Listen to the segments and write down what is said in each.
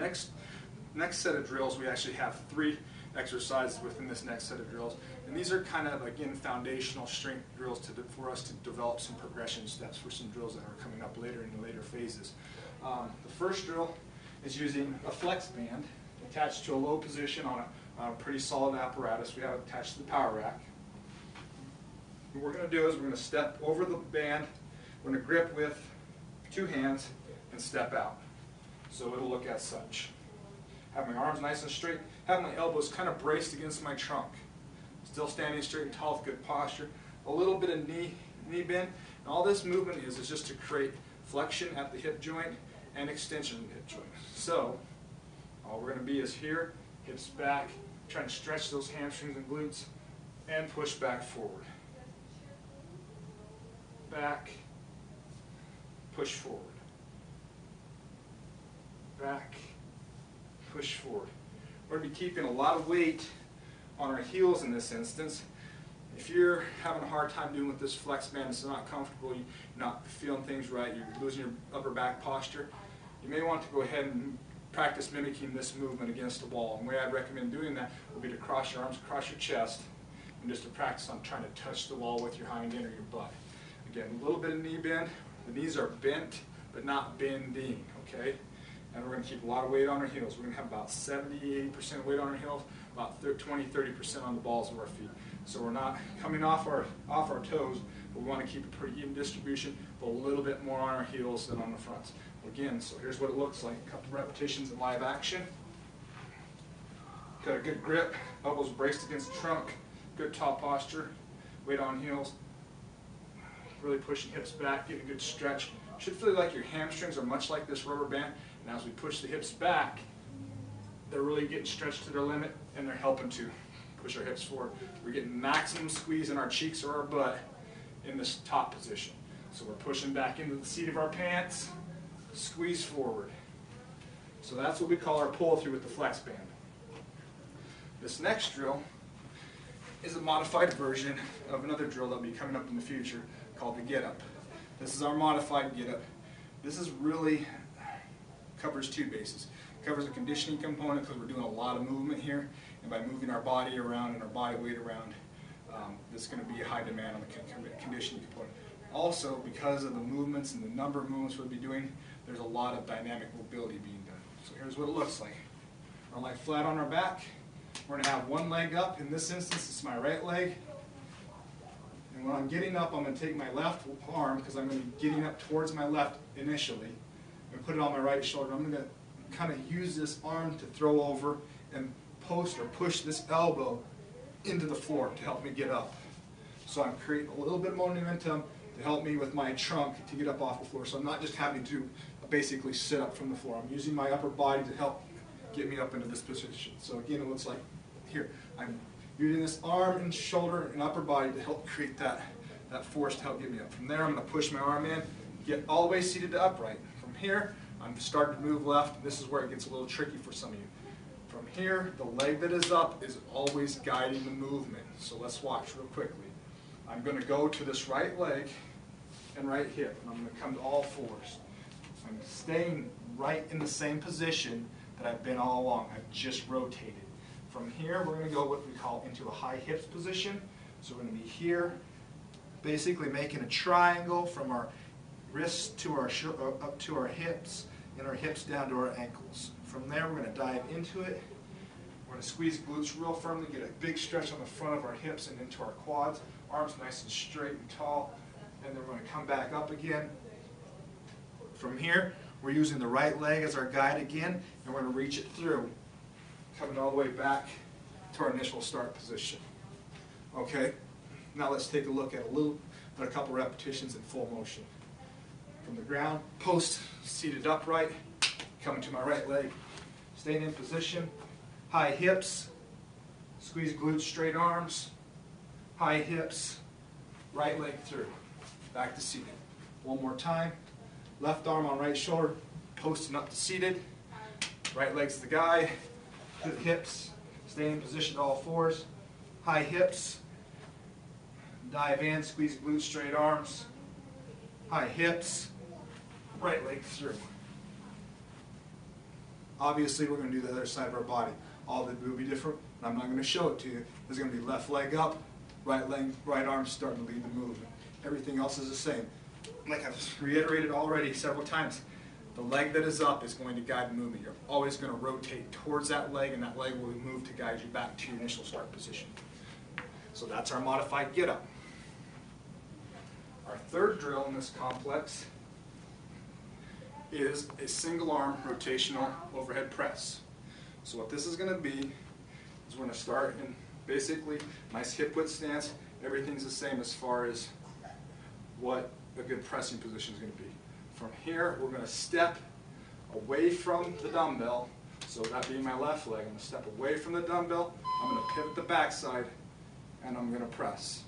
next set of drills, we actually have 3 exercises within this next set of drills. And these are kind of, again, foundational strength drills for us to develop some progression steps for some drills that are coming up later in the later phases. The first drill is using a flex band attached to a low position on a pretty solid apparatus we have attached to the power rack. What we're going to do is we're going to step over the band, we're going to grip with 2 hands and step out. So it'll look as such. Have my arms nice and straight, have my elbows kind of braced against my trunk. Still standing straight and tall with good posture. A little bit of knee bend. And all this movement is just to create flexion at the hip joint and extension of the hip joint. So all we're going to be is here, hips back, trying to stretch those hamstrings and glutes, and push back forward. Back, push forward. Back, push forward. We're going to be keeping a lot of weight on our heels in this instance. If you're having a hard time doing with this flex band, it's not comfortable, you're not feeling things right, you're losing your upper back posture, you may want to go ahead and practice mimicking this movement against a wall. And the way I'd recommend doing that would be to cross your arms across your chest and just to practice on trying to touch the wall with your hind end or your butt. Again, a little bit of knee bend. The knees are bent but not bending, okay? And we're going to keep a lot of weight on our heels. We're going to have about 70–80% weight on our heels, about 20–30% on the balls of our feet. So we're not coming off our toes, but we want to keep a pretty even distribution, but a little bit more on our heels than on the fronts. Again, so here's what it looks like. A couple repetitions in live action. Got a good grip, elbows braced against the trunk, good top posture, weight on heels. Really pushing hips back, getting a good stretch. Should feel like your hamstrings are much like this rubber band. And as we push the hips back, they're really getting stretched to their limit, and they're helping to push our hips forward. We're getting maximum squeeze in our cheeks or our butt in this top position. So we're pushing back into the seat of our pants, squeeze forward. So that's what we call our pull through with the flex band. This next drill is a modified version of another drill that will be coming up in the future called the get up. This is our modified get up. This is really covers 2 bases. It covers a conditioning component because we're doing a lot of movement here, and by moving our body around and our body weight around, there's going to be a high demand on the conditioning component. Also, because of the movements and the number of movements we'll be doing, there's a lot of dynamic mobility being done. So here's what it looks like. We're going to lie flat on our back. We're going to have one leg up. In this instance, it's my right leg. And when I'm getting up, I'm going to take my left arm, because I'm going to be getting up towards my left initially, and put it on my right shoulder. I'm going to kind of use this arm to throw over and post or push this elbow into the floor to help me get up. So I'm creating a little bit more momentum to help me with my trunk to get up off the floor. So I'm not just having to basically sit up from the floor. I'm using my upper body to help get me up into this position. So again, it looks like here. I'm using this arm and shoulder and upper body to help create that force to help get me up. From there, I'm going to push my arm in, get all the way seated to upright. From here, I'm starting to move left. And this is where it gets a little tricky for some of you. From here, the leg that is up is always guiding the movement. So let's watch real quickly. I'm going to go to this right leg and right hip, and I'm going to come to all fours. I'm staying right in the same position that I've been all along. I've just rotated. From here, we're going to go what we call into a high hips position. So we're going to be here, basically making a triangle from our wrists to our up to our hips, and our hips down to our ankles. From there, we're going to dive into it. We're going to squeeze glutes real firmly, get a big stretch on the front of our hips and into our quads. Arms nice and straight and tall. And then we're going to come back up again. From here, we're using the right leg as our guide again, and we're going to reach it through, coming all the way back to our initial start position. Okay, now let's take a look at a couple repetitions in full motion. From the ground, post, seated upright, coming to my right leg, staying in position, high hips, squeeze glutes, straight arms, high hips, right leg through, back to seated. One more time, left arm on right shoulder, posting up to seated, right leg's the guide, to the hips, stay in position to all fours, high hips, dive in, squeeze glutes, straight arms, high hips, right leg through. Obviously, we're going to do the other side of our body. All that will be different, and I'm not going to show it to you. There's going to be left leg up, right arm starting to lead the movement. Everything else is the same. Like I've reiterated already several times, the leg that is up is going to guide the movement. You're always going to rotate towards that leg, and that leg will move to guide you back to your initial start position. So that's our modified get up. Our third drill in this complex is a single arm rotational overhead press. So what this is going to be is we're going to start in basically nice hip width stance. Everything's the same as far as what a good pressing position is going to be. From here, we're going to step away from the dumbbell. So that being my left leg, I'm going to step away from the dumbbell. I'm going to pivot the backside, and I'm going to press.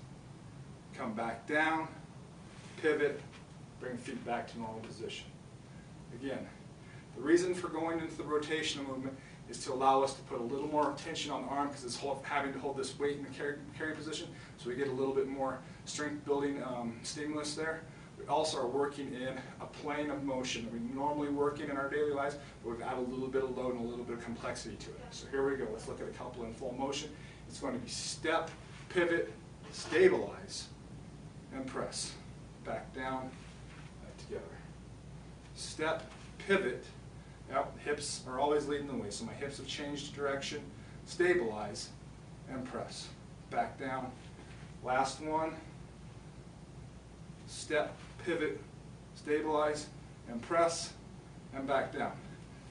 Come back down, pivot, bring feet back to normal position. Again, the reason for going into the rotational movement is to allow us to put a little more tension on the arm because it's having to hold this weight in the carry position, so we get a little bit more strength building stimulus there. We also are working in a plane of motion that we normally work in our daily lives, but we've added a little bit of load and a little bit of complexity to it. So here we go. Let's look at a couple in full motion. It's going to be step, pivot, stabilize, and press. Back down, back together. Step, pivot. Yep, hips are always leading the way, so my hips have changed direction. Stabilize and press. Back down. Last one. Step, pivot, stabilize, and press, and back down.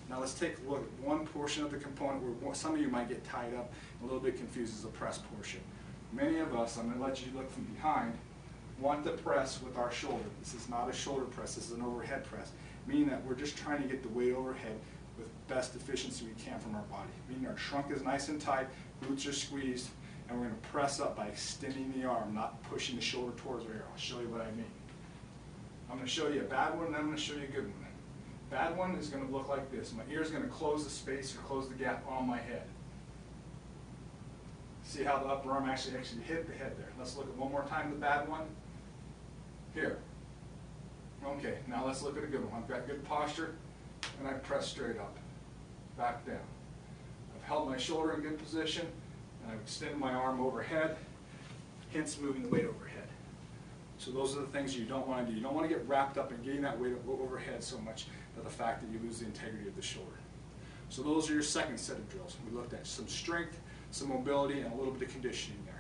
Now let's take a look at one portion of the component where some of you might get tied up and a little bit confused, is the press portion. Many of us, I'm going to let you look from behind, want to press with our shoulder. This is not a shoulder press, this is an overhead press, meaning that we're just trying to get the weight overhead with best efficiency we can from our body. Meaning our trunk is nice and tight, glutes are squeezed, and we're going to press up by extending the arm, not pushing the shoulder towards our ear. I'll show you what I mean. I'm going to show you a bad one, and then I'm going to show you a good one. Bad one is going to look like this. My ear is going to close the space or close the gap on my head. See how the upper arm actually hit the head there. Let's look at one more time the bad one. Here. Okay, now let's look at a good one. I've got good posture, and I press straight up, back down. I've held my shoulder in good position, and I've extended my arm overhead, hence moving the weight overhead. So those are the things you don't want to do. You don't want to get wrapped up in getting that weight overhead so much that the fact that you lose the integrity of the shoulder. So those are your second set of drills. We looked at some strength, some mobility, and a little bit of conditioning there.